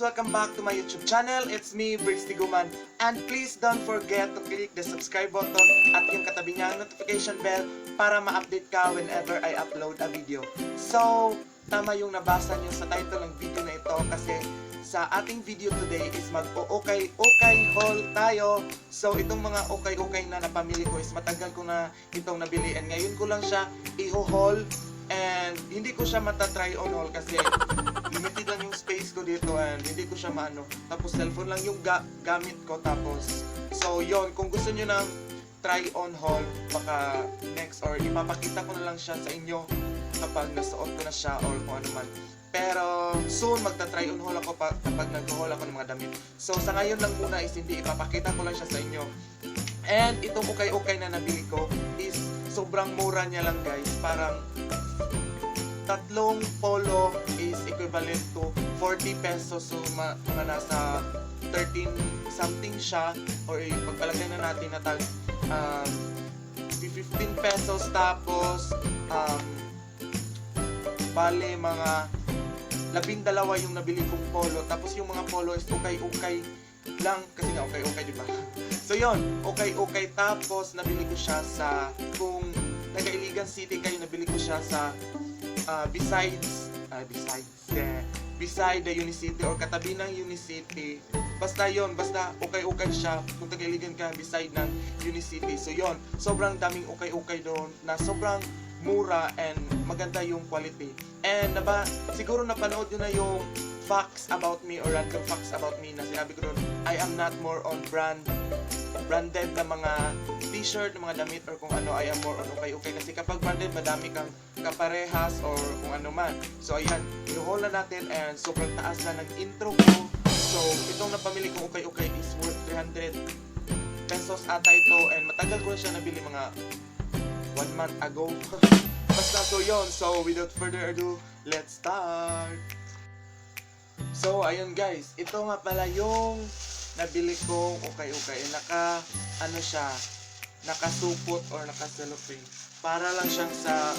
welcome back to my YouTube channel. It's me, Briggs Tiguman. And please don't forget to click the subscribe button at yung katabi niyang notification bell para ma-update ka whenever I upload a video. So, tama yung nabasa niyo sa title ng video na ito kasi sa ating video today is mag-okay haul tayo. So, itong mga okay na napamili ko is matagal ko na itong nabili and ngayon ko lang siya i-haul. And hindi ko siya mata-try on haul kasi limited lang yung space ko dito and hindi ko siya maano. Tapos cellphone lang yung gamit ko. Tapos, so yon, kung gusto nyo ng try on haul, baka next or ipapakita ko na lang siya sa inyo kapag nasuot ko na siya or kung ano man. Pero soon magta-try on haul ako kapag nag-haul ako ng mga damit. So sa ngayon lang muna is hindi ipapakita ko lang siya sa inyo. And itong okay na nabili ko is sobrang mura niya lang guys. Parang tatlong polo is equivalent to 40 pesos. So mga nasa 13 something siya, or pagpalagay na natin na tag 15 pesos. Tapos bale mga 12 yung nabili kong polo. Tapos yung mga polo is okay lang kasi nga okay diba? So yon, okay. Tapos nabili ko siya sa, kung taga Iligan City kayo, nabili ko siya sa beside the Unicity or katabi ng Unicity. Basta yon, basta okay siya kung taga Iligan ka, beside ng Unicity. So yon, sobrang daming okay doon na sobrang mura and maganda yung quality. And siguro napanood nyo na yung facts about me or random facts about me na sinabi ko doon, I am not more on branded na mga t-shirt, na mga damit or kung ano. I am more on okay kasi kapag branded madami kang kaparehas or kung ano man. So ayan, i-haul na natin and sobrang taas na ng intro ko. So itong napamili kong okay is worth 300 pesos ata ito and matagal ko na siya nabili, mga 1 month ago. Basta so yon, so without further ado, let's start. So ayun guys, ito nga pala yung nabili kong okay. Nakasupot or nakacellophane. Para lang siyang sa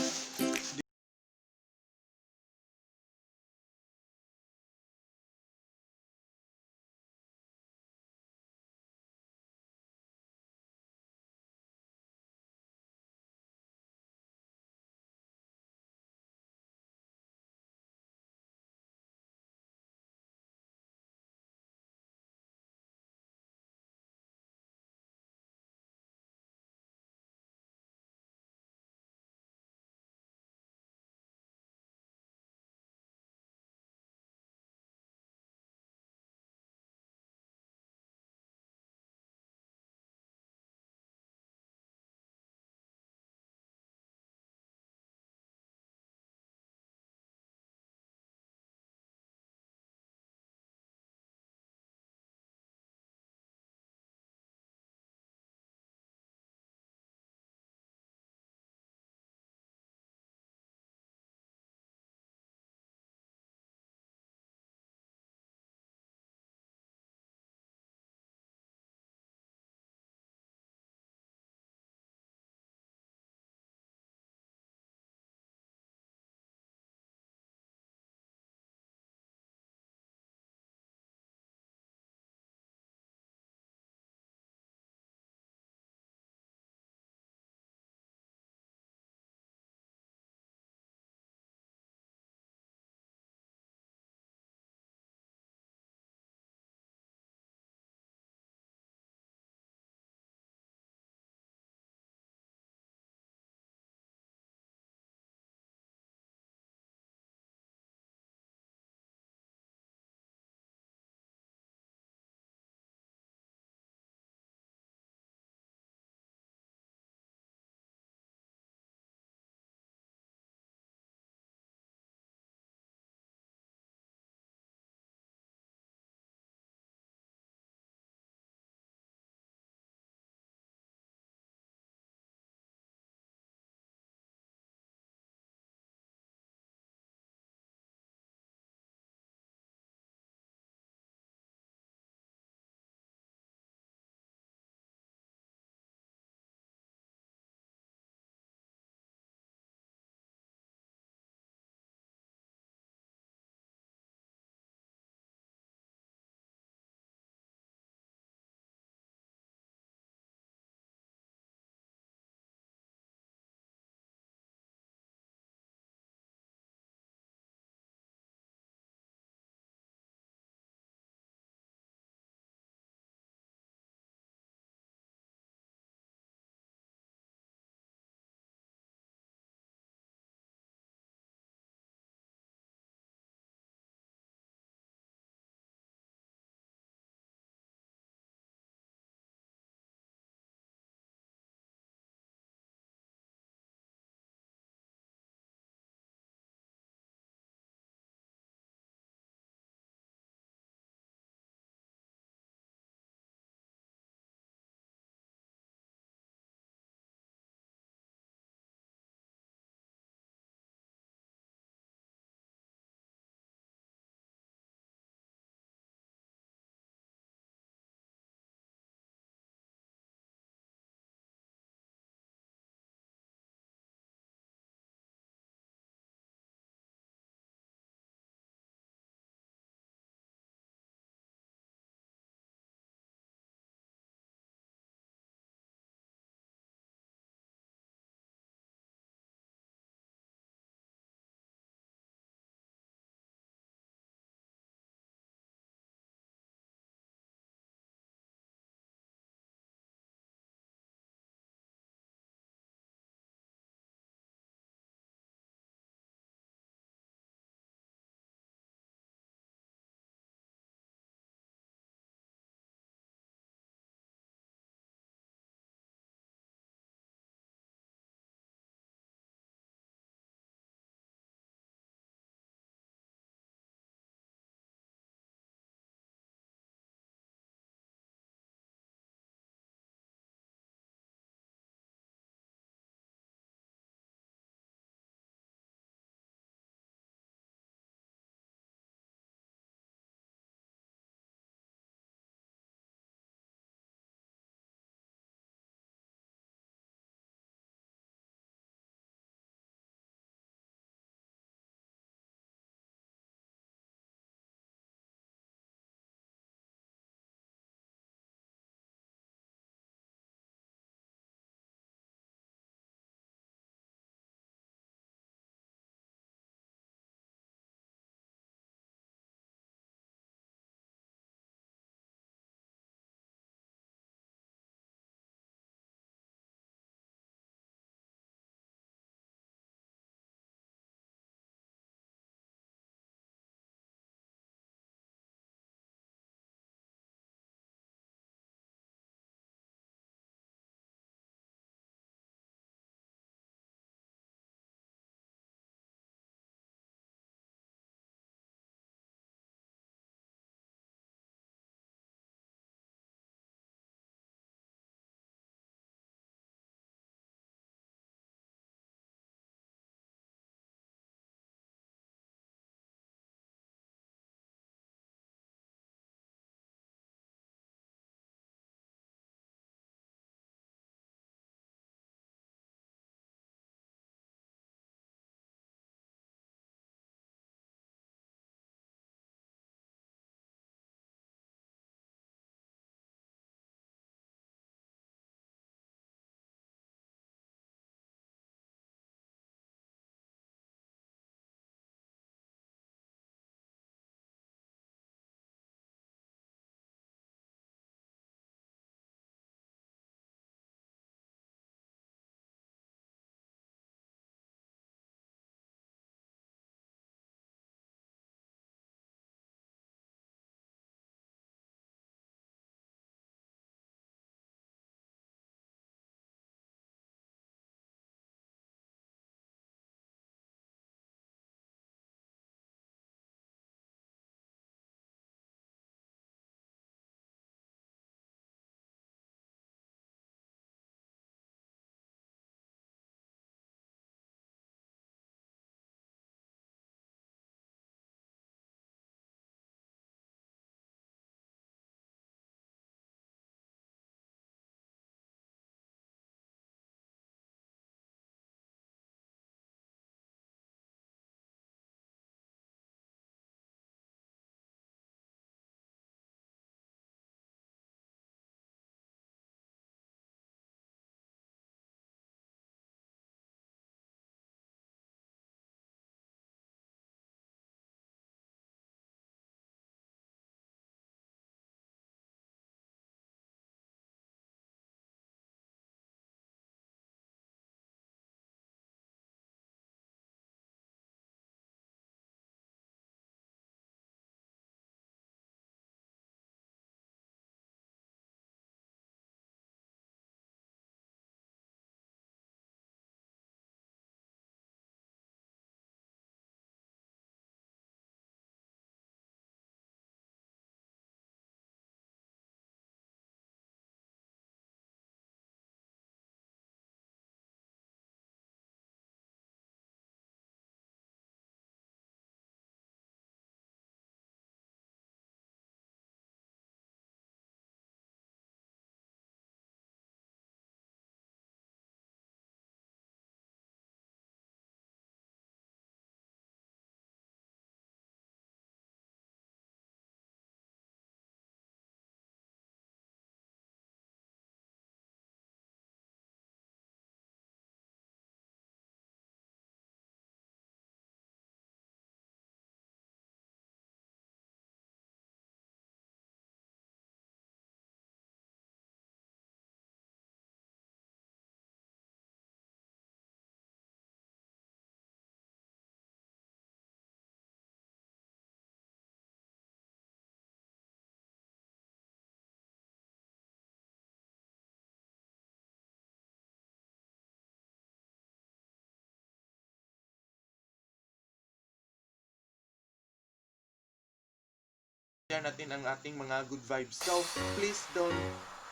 share natin ang ating mga good vibes. So, please don't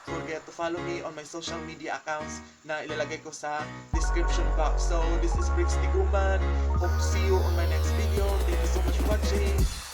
forget to follow me on my social media accounts na ilalagay ko sa description box. So, this is Bricks Tiguman. Hope to see you on my next video. Thank you so much for watching.